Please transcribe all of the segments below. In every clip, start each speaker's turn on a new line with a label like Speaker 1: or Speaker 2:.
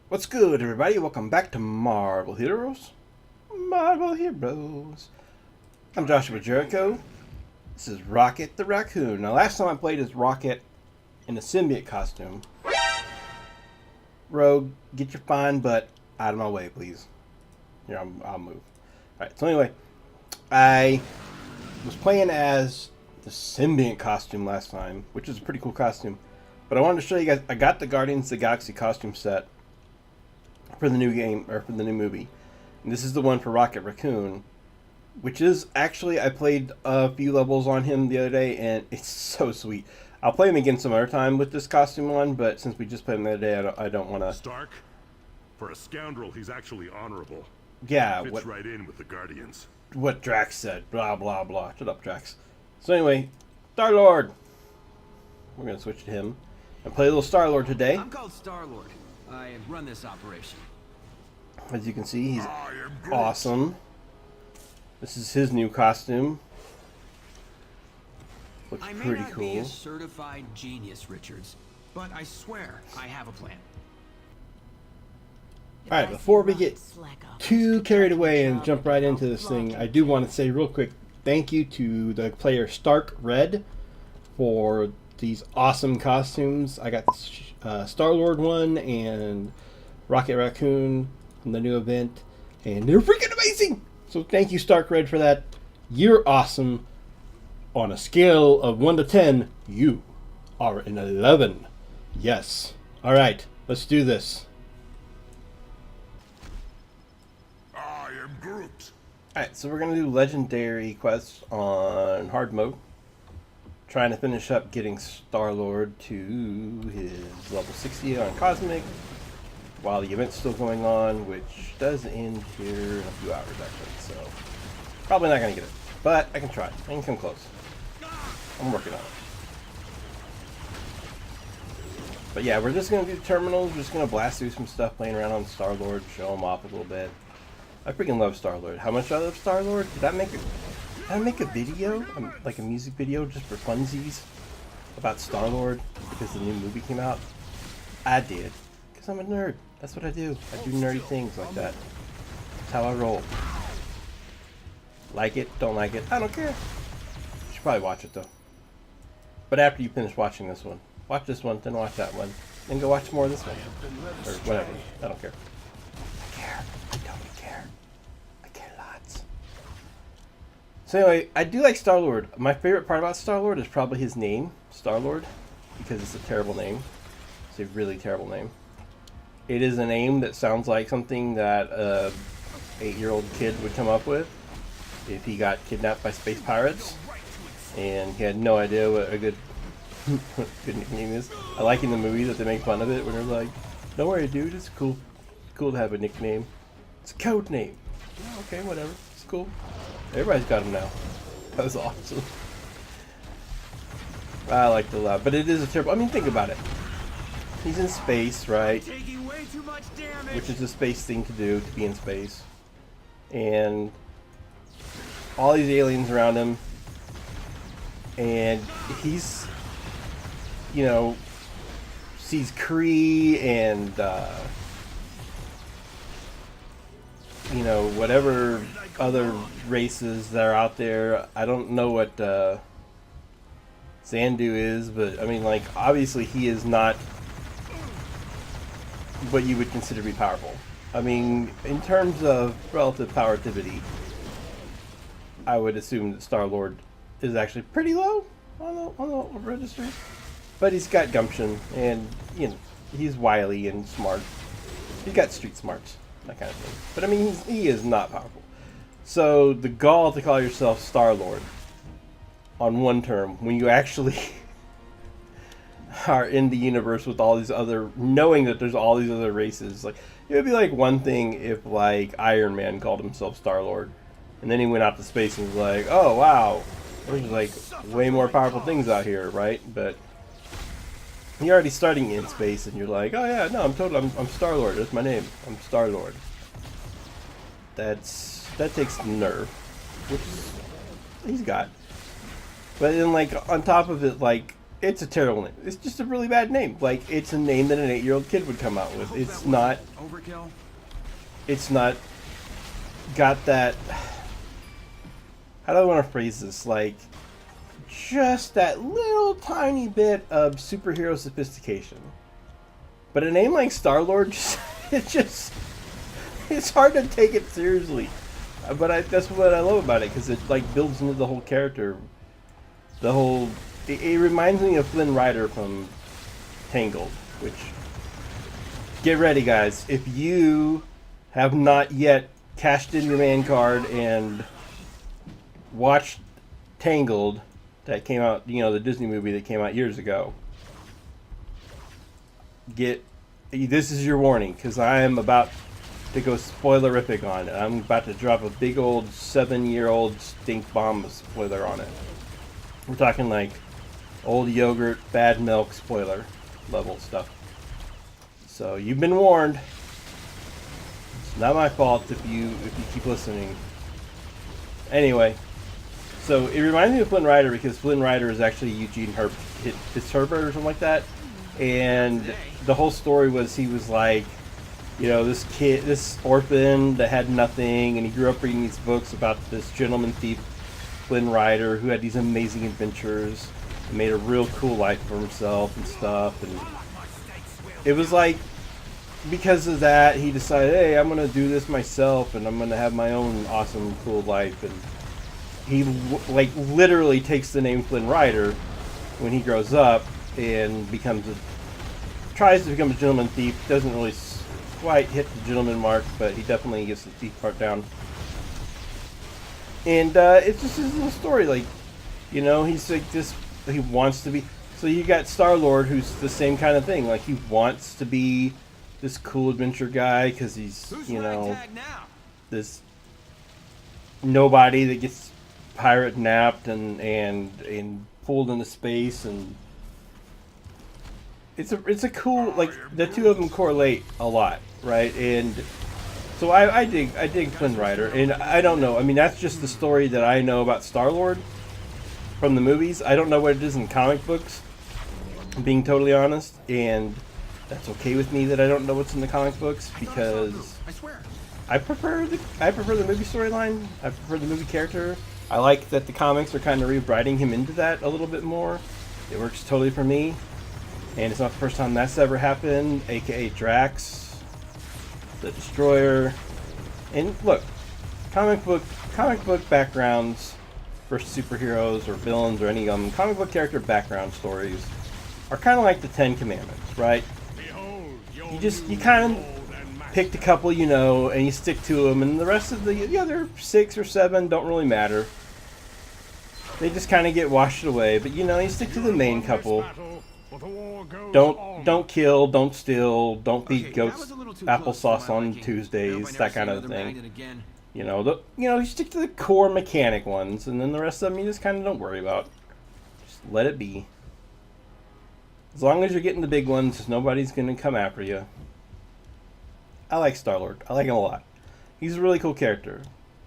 Speaker 1: What's good, everybody? Welcome back to Marvel Heroes. Marvel Heroes. I'm Joshua Jericho. This is Rocket the Raccoon. Now, last time I played as Rocket in a symbiote costume. Rogue, get your fine butt out of my way, please. Here, I'll move. Alright, so anyway, I was playing as the symbiote costume last time, which is a pretty cool costume. But I wanted to show you guys, I got the Guardians of the Galaxy costume set for the new game, or for the new movie. And this is the one for Rocket Raccoon, which is actually, I played a few levels on him the other day, and it's so sweet. I'll play him again some other time with this costume on, but since we just played him the other day, I don't want to...
Speaker 2: Stark? For a scoundrel, he's actually honorable.
Speaker 1: Yeah,
Speaker 2: fits right in with the Guardians.
Speaker 1: What Drax said, blah, blah, blah. Shut up, Drax. So anyway, StarLord. We're going to switch to him and play a little StarLord today.
Speaker 3: I'm called StarLord. I run this operation.
Speaker 1: As you can see, he's awesome. This is his new costume. Looks pretty cool. I may not be a
Speaker 3: certified genius, Richards, but I swear I have a plan.
Speaker 1: Alright, before we get too carried away and jump right into this thing, I do want to say real quick thank you to the player StarLord for these awesome costumes. I got this StarLord one and Rocket Raccoon from the new event, and they're freaking amazing! So thank you, StarLord, for that. You're awesome. On a scale of 1 to 10, you are an 11. Yes. Alright, let's do this.
Speaker 2: I am Groot.
Speaker 1: Alright, so we're going to do legendary quests on hard mode. Trying to finish up getting StarLord to his level 60 on Cosmic while the event's still going on, which does end here in a few hours actually, so probably not going to get it, but I can try. I can come close. I'm working on it. But yeah, we're just going to do terminals. We're just going to blast through some stuff, playing around on StarLord, show him off a little bit. I freaking love StarLord. How much I love StarLord? Did I make a video, like a music video just for funsies about StarLord because the new movie came out? I did, because I'm a nerd. That's what I do. I do nerdy things like that. That's how I roll. Like it, don't like it, I don't care. You should probably watch it though. But after you finish watching this one, watch this one, then watch that one, then go watch more of this one. Or whatever. I don't care. I care. I don't care. I care lots. So anyway, I do like StarLord. My favorite part about StarLord is probably his name, StarLord, because it's a terrible name. It's a really terrible name. It is a name that sounds like something that a 8-year-old kid would come up with if he got kidnapped by space pirates and he had no idea what a good nickname is. I like in the movie that they make fun of it when they're like, "Don't worry, dude, it's cool. It's cool to have a nickname. It's a code name." Oh, okay, whatever. It's cool. Everybody's got them now. That was awesome. I liked it a lot, but it is a terrible. I mean, think about it. He's in space, right? Which is a space thing to do, to be in space. And all these aliens around him. And he's, you know, sees Kree and, you know, whatever other races that are out there. I don't know what Xandu is, but I mean, like, obviously he is not what you would consider to be powerful. I mean, in terms of relative powertivity, I would assume that StarLord is actually pretty low on the register. But he's got gumption, and, you know, he's wily and smart. He's got street smarts, that kind of thing. But I mean, he is not powerful. So the gall to call yourself StarLord on one term, when you actually are in the universe with all these other, knowing that there's all these other races, like, it would be like one thing if, like, Iron Man called himself StarLord, and then he went out to space and was like, "Oh wow, there's like way more powerful things out here," right? But you're already starting in space, and you're like, "Oh yeah, no, I'm StarLord. That's my name. I'm StarLord." That takes nerve, which he's got. But then, like, on top of it, like, it's a terrible name. It's just a really bad name. Like, it's a name that an 8-year-old kid would come out with. It's not...
Speaker 3: Overkill?
Speaker 1: It's not got that... How do I want to phrase this? Like, just that little tiny bit of superhero sophistication. But a name like StarLord, it's hard to take it seriously. But that's what I love about it, because it, like, builds into the whole character. The whole... It reminds me of Flynn Rider from Tangled, which... Get ready, guys. If you have not yet cashed in your man card and watched Tangled, that came out, you know, the Disney movie that came out years ago, this is your warning, because I am about to go spoilerific on it. I'm about to drop a big old 7-year-old stink bomb spoiler on it. We're talking like old yogurt, bad milk spoiler level stuff. So you've been warned. It's not my fault if you keep listening. Anyway, so it reminds me of Flynn Rider, because Flynn Rider is actually Eugene Fitzherbert or something like that. And the whole story was, he was like, you know, this kid, this orphan that had nothing, and he grew up reading these books about this gentleman thief, Flynn Rider, who had these amazing adventures and made a real cool life for himself and stuff. And it was like, because of that, he decided, hey, I'm going to do this myself, and I'm going to have my own awesome, cool life. And he, like, literally takes the name Flynn Rider when he grows up and tries to become a gentleman thief. Doesn't really quite hit the gentleman mark, but he definitely gets the thief part down. And it's just his little story, like, you know, he's like this, he wants to be, so you got StarLord, who's the same kind of thing, like, he wants to be this cool adventure guy, because he's, you know, this nobody that gets pirate napped and pulled into space, and it's a cool, like, the two of them correlate a lot, right? And so I dig Flynn Rider, and I don't know, I mean, that's just the story that I know about StarLord from the movies. I don't know what it is in comic books, being totally honest, and that's okay with me that I don't know what's in the comic books, because I prefer the movie storyline. I prefer the movie character. I like that the comics are kind of rewriting him into that a little bit more. It works totally for me, and it's not the first time that's ever happened, aka Drax, the Destroyer. And look, comic book backgrounds for superheroes or villains or any comic book character background stories are kind of like the 10 Commandments, right? You kind of picked a couple, you know, and you stick to them, and the rest of the other 6 or 7 don't really matter. They just kind of get washed away, but you know, you stick to the main couple. Don't kill, don't steal, don't beat goats applesauce on Tuesdays, that kind of thing. You know, you stick to the core mechanic ones, and then the rest of them you just kind of don't worry about. Just let it be. As long as you're getting the big ones, nobody's going to come after you. I like StarLord. I like him a lot. He's a really cool character.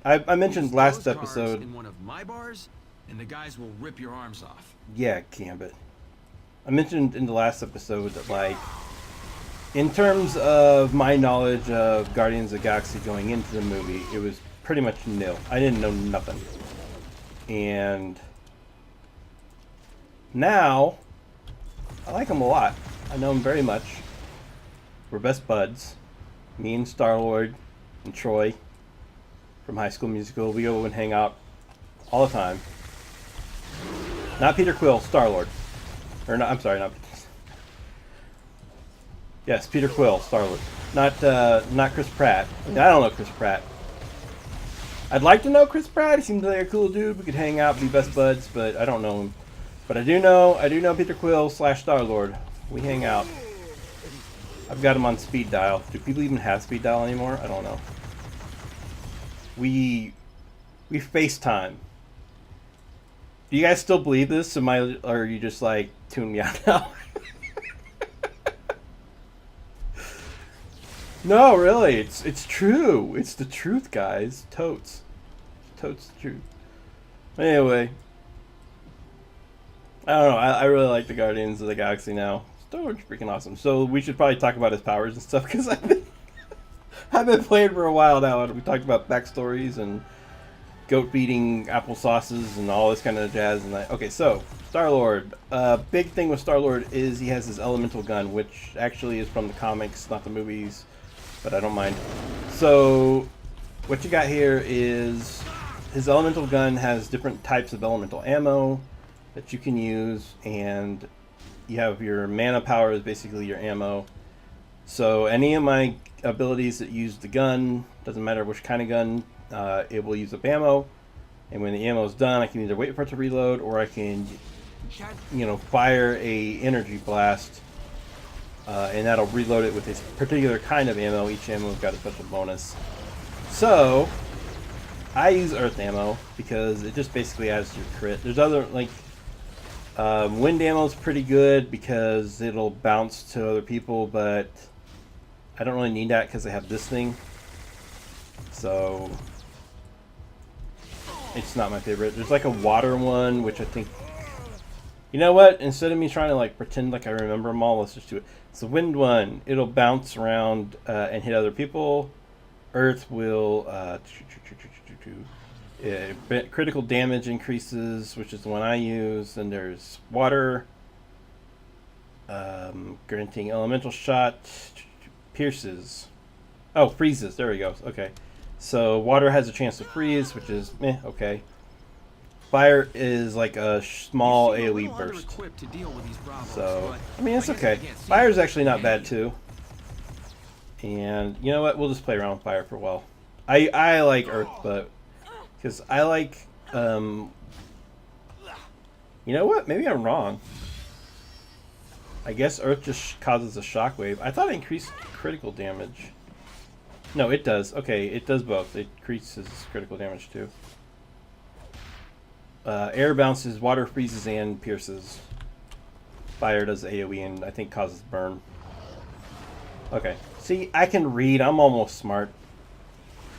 Speaker 1: I mentioned last episode.
Speaker 3: In one of my bars, and the guys will rip your arms off.
Speaker 1: Yeah, Gambit. I mentioned in the last episode that, like, in terms of my knowledge of Guardians of the Galaxy going into the movie, it was pretty much nil. I didn't know nothing. And now, I like him a lot. I know him very much. We're best buds. Me and StarLord and Troy from High School Musical. We go and hang out all the time. Not Peter Quill, StarLord. Or not, I'm sorry, not... Yes, Peter Quill, StarLord. Not Chris Pratt. I don't know Chris Pratt. I'd like to know Chris Pratt. He seems like a cool dude. We could hang out, be best buds, but I don't know him. But I do know Peter Quill / StarLord. We hang out. I've got him on speed dial. Do people even have speed dial anymore? I don't know. We FaceTime. Do you guys still believe this? Or are you just like tuning me out now? No, really, it's true. It's the truth, guys. Totes the truth. Anyway, I don't know. I really like the Guardians of the Galaxy now. StarLord's freaking awesome. So we should probably talk about his powers and stuff because I've been playing for a while now, and we talked about backstories and goat beating applesauces and all this kind of jazz. And okay, so StarLord. Big thing with StarLord is he has his elemental gun, which actually is from the comics, not the movies, but I don't mind. So what you got here is his elemental gun has different types of elemental ammo that you can use, and you have your mana power is basically your ammo. So any of my abilities that use the gun, doesn't matter which kind of gun, it will use up ammo. And when the ammo is done, I can either wait for it to reload, or I can, fire a energy blast, and that'll reload it with a particular kind of ammo. Each ammo's got a special bonus. So I use earth ammo because it just basically adds to your crit. There's other wind ammo is pretty good because it'll bounce to other people, but I don't really need that because I have this thing. So it's not my favorite. There's like a water one, which I think, you know what? Instead of me trying to pretend like I remember them all, let's just do it. It's the wind one. It'll bounce around and hit other people. Earth will critical damage increases, which is the one I use. And there's water, granting elemental shot, pierces. Oh, freezes. There we go. Okay. So water has a chance to freeze, which is okay. Fire is like a small AoE burst. So, I mean, it's okay. Fire is actually not bad too. And you know what? We'll just play around with fire for a while. I like earth, but because I like you know what? Maybe I'm wrong. I guess earth just causes a shockwave. I thought it increased critical damage. No, it does. Okay, it does both. It increases critical damage too. Air bounces, water freezes, and pierces. Fire does AoE and I think causes burn. Okay. See, I can read. I'm almost smart.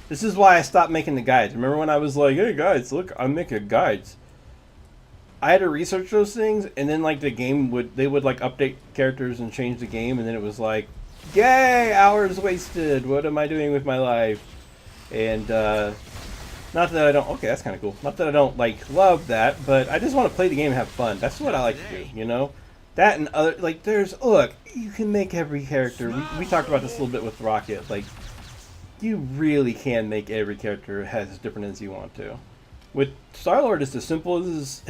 Speaker 1: This is why I stopped making the guides. Remember when I was like, hey guys, look, I'm making guides. I had to research those things, and then the game would update characters and change the game, and then it was like, yay, hours wasted. What am I doing with my life? And not that I don't. Okay, that's kind of cool. Not that I don't love that, but I just want to play the game and have fun. That's what I like to do, That and other there's look, you can make every character. We talked about this a little bit with Rocket. You really can make every character as different as you want to. With StarLord, it's as simple as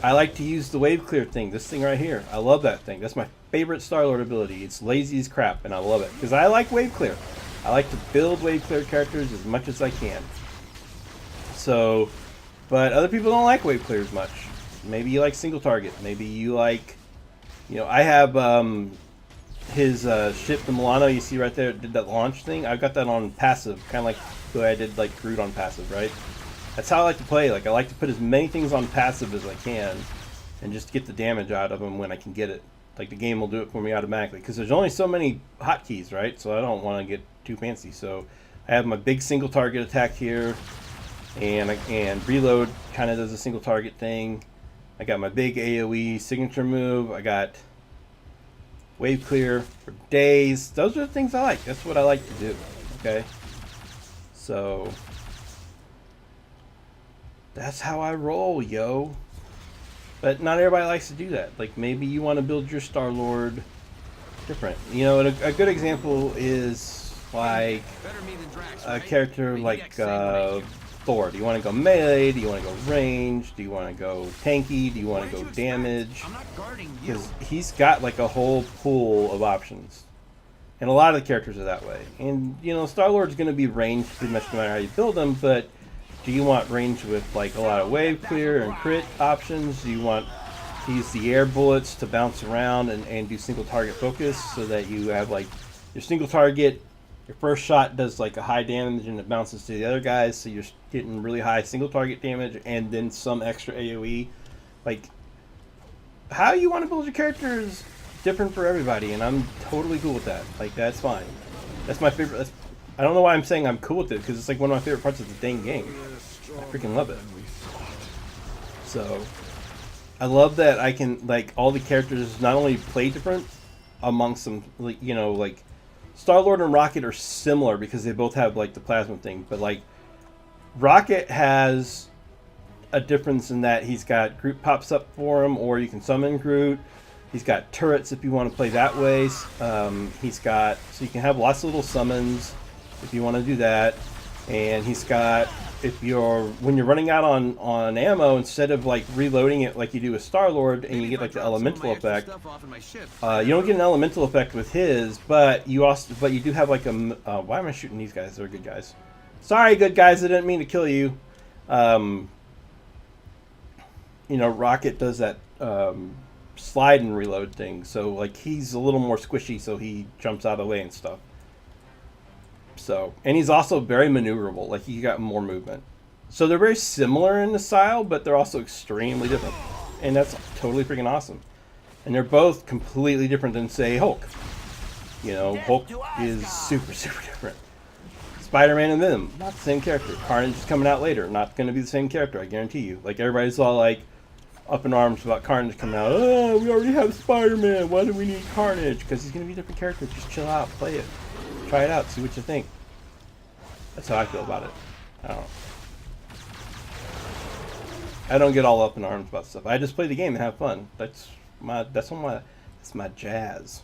Speaker 1: I like to use the wave clear thing. This thing right here, I love that thing. That's my favorite StarLord ability. It's lazy as crap, and I love it because I like wave clear. I like to build wave clear characters as much as I can. So, but other people don't like wave clear as much. Maybe you like single target. Maybe you like, I have his ship, the Milano, you see right there, did that launch thing. I've got that on passive, kind of like the way I did Groot on passive, right? That's how I like to play. I like to put as many things on passive as I can and just get the damage out of them when I can get it. The game will do it for me automatically because there's only so many hotkeys, right? So I don't want to get too fancy. So I have my big single target attack here, and reload kind of does a single target thing. I got my big AoE signature move. I got wave clear for days. Those are the things I like. That's what I like to do. Okay. So that's how I roll, yo. But not everybody likes to do that. Maybe you want to build your StarLord different. A good example is a character like Thor. Do you want to go melee? Do you want to go range? Do you want to go tanky? Do you want to go damage? Because he's got a whole pool of options. And a lot of the characters are that way. And, StarLord's going to be ranged pretty much no matter how you build him, but do you want range with a lot of wave clear and crit options? Do you want to use the air bullets to bounce around and do single target focus so that you have your single target, your first shot does a high damage and it bounces to the other guys, so you're getting really high single target damage and then some extra AoE. How you want to build your character is different for everybody, and I'm totally cool with that. That's fine. That's my favorite. I don't know why I'm saying I'm cool with it, because it's one of my favorite parts of the dang game. I freaking love it. So, I love that I can, like, all the characters not only play different amongst them, like, you know, like, StarLord and Rocket are similar because they both have, like, the plasma thing, but, like, Rocket has a difference in that he's got Groot pops up for him, or you can summon Groot. He's got turrets if you want to play that way. He's got, so you can have lots of little summons if you want to do that. And he's got, when you're running out on ammo, instead of like reloading it like you do with StarLord and you get like the elemental effect, you don't get an elemental effect with his, but you do have like a, why am I shooting these guys? They're good guys. Sorry, good guys, I didn't mean to kill you. You know, Rocket does that slide and reload thing, so like he's a little more squishy, so he jumps out of the way and stuff. So, and he's also very maneuverable, like he got more movement. So they're very similar in the style, but they're also extremely different, and that's totally freaking awesome. And they're both completely different than, say, Hulk. You know, Hulk is super different. Spider-Man and Venom, not the same character. Carnage is coming out later, not going to be the same character, I guarantee you. Like, everybody's all like up in arms about Carnage coming out. Oh, we already have Spider-Man, why do we need Carnage? Because he's going to be a different character. Just chill out, play it, try it out, see what you think. That's how I feel about it. I don't get all up in arms about stuff. I just play the game and have fun. That's my jazz.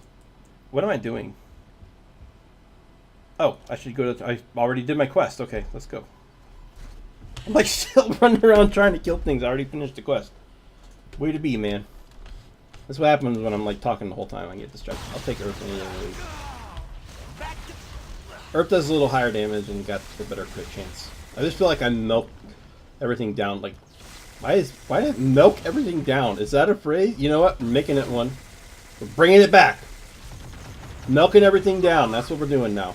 Speaker 1: What am I doing? Oh, I should go to... I already did my quest. Okay, let's go. I'm like still running around trying to kill things. I already finished the quest. Way to be, man. That's what happens when I'm like talking the whole time. I get distracted. I'll take Earth anyway. Earth does a little higher damage and got the better crit chance. I just feel like I milk everything down. Like, why did it milk everything down? Is that a phrase? You know what? We're making it one. We're bringing it back. Milking everything down. That's what we're doing now.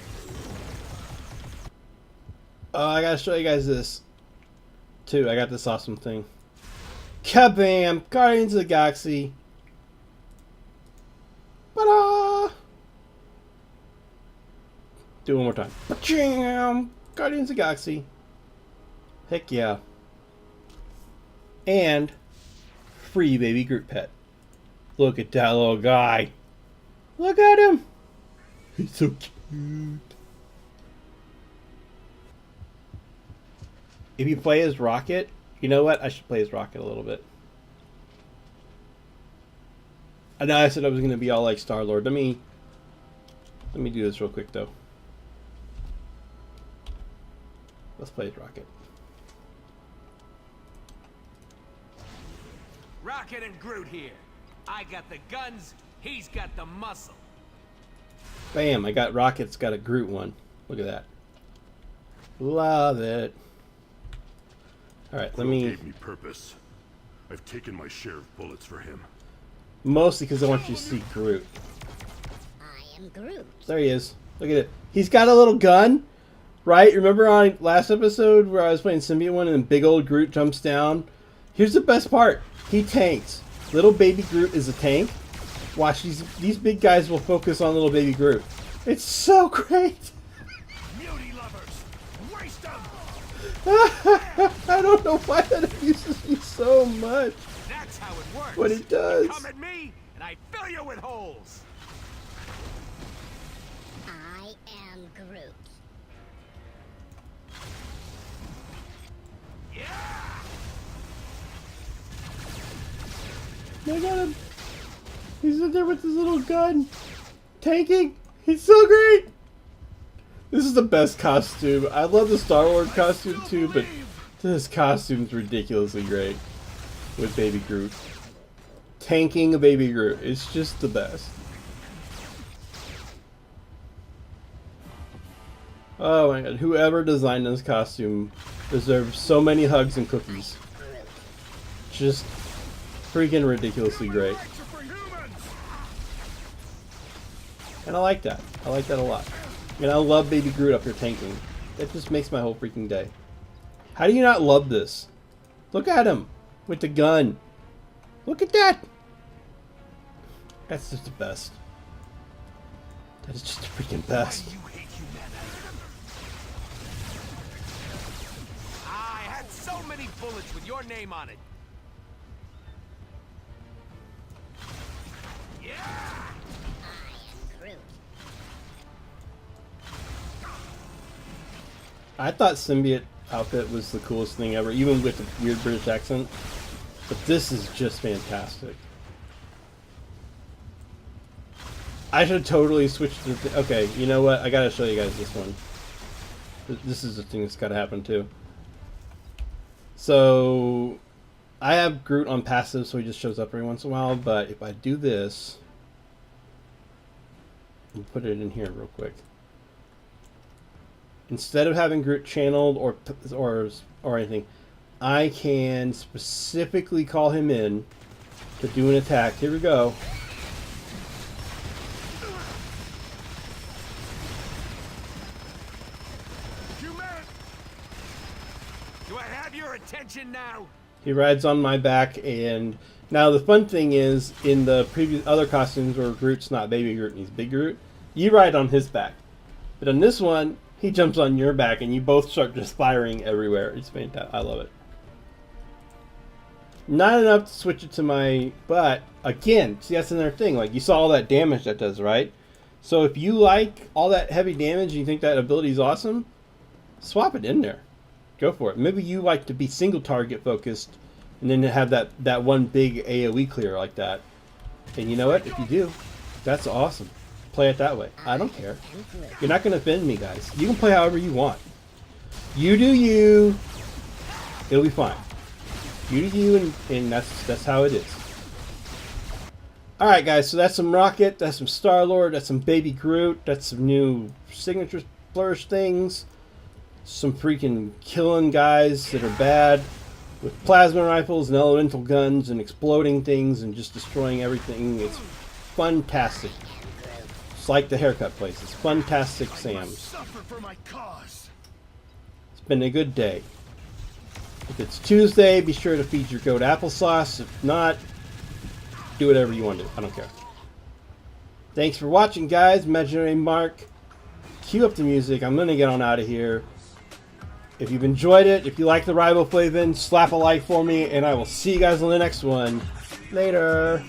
Speaker 1: I gotta show you guys this too. I got this awesome thing. Kabam! Guardians of the Galaxy. Ta-da! Do it one more time. Ba-cham! Guardians of the Galaxy. Heck yeah. And free baby Groot pet. Look at that little guy. Look at him. He's so cute. If you play as Rocket, you know what? I should play as Rocket a little bit. I know I said I was going to be all like StarLord. Let me do this real quick, though. Let's play as Rocket.
Speaker 4: Rocket and Groot here. I got the guns, he's got the muscle.
Speaker 1: Bam, I got Rocket's got a Groot one. Look at that. Love it. Alright, let me...
Speaker 2: gave me purpose. I've taken my share of bullets for him.
Speaker 1: Mostly because I want you to see Groot.
Speaker 5: I am Groot.
Speaker 1: There he is. Look at it. He's got a little gun, right? Remember on last episode where I was playing Symbiote 1 and big old Groot jumps down? Here's the best part. He tanks. Little baby Groot is a tank. Watch, these big guys will focus on little baby Groot. It's so great.
Speaker 4: Beauty lovers, waste them.
Speaker 1: I don't know why that amuses me so much.
Speaker 4: That's how it works.
Speaker 1: But it does.
Speaker 4: You come at me, and I fill you with holes.
Speaker 5: I am Groot.
Speaker 4: Yeah.
Speaker 1: I got him. He's in there with his little gun. Tanking. He's so great. This is the best costume. I love the StarLord costume too, but this costume's ridiculously great with Baby Groot. Tanking a Baby Groot. It's just the best. Oh my god. Whoever designed this costume deserves so many hugs and cookies. Just freaking ridiculously great. And I like that. I like that a lot. And I love Baby Groot up here tanking. That just makes my whole freaking day. How do you not love this? Look at him with the gun. Look at that. That's just the best. That is just the freaking best.
Speaker 4: You hate humanity. I had so many bullets with your name on it.
Speaker 5: Groot.
Speaker 1: I thought symbiote outfit was the coolest thing ever, even with the weird British accent. But this is just fantastic. I should totally switch to... Okay, you know what? I gotta show you guys this one. This is the thing that's gotta happen too. So... I have Groot on passive, so he just shows up every once in a while, but if I do this... and put it in here real quick. Instead of having Groot channeled or anything, I can specifically call him in to do an attack. Here we go.
Speaker 4: Do I have your attention now?
Speaker 1: He rides on my back, and now the fun thing is, in the previous other costumes where Groot's not baby Groot and he's big Groot, you ride on his back. But on this one, he jumps on your back, and you both start just firing everywhere. It's fantastic. I love it. Not enough to switch it to my... But, again, see, that's another thing. Like, you saw all that damage that does, right? So if you like all that heavy damage and you think that ability is awesome, swap it in there. Go for it. Maybe you like to be single target focused and then have that one big AoE clear like that. And you know what? If you do, that's awesome. Play it that way. I don't care. You're not going to offend me, guys. You can play however you want. You do you. It'll be fine. You do you, and that's how it is. Alright, guys. So that's some Rocket. That's some StarLord. That's some Baby Groot. That's some new signature flourish things. Some freaking killing guys that are bad with plasma rifles and elemental guns and exploding things and just destroying everything. It's fantastic. It's like the haircut place. It's Fantastic Sam's. It's been a good day. If it's Tuesday, be sure to feed your goat applesauce. If not, do whatever you want to do. I don't care. Thanks for watching, guys. Imaginary Mark. Cue up the music. I'm going to get on out of here. If you've enjoyed it, if you like the Ryboflavin, slap a like for me, and I will see you guys on the next one. Later.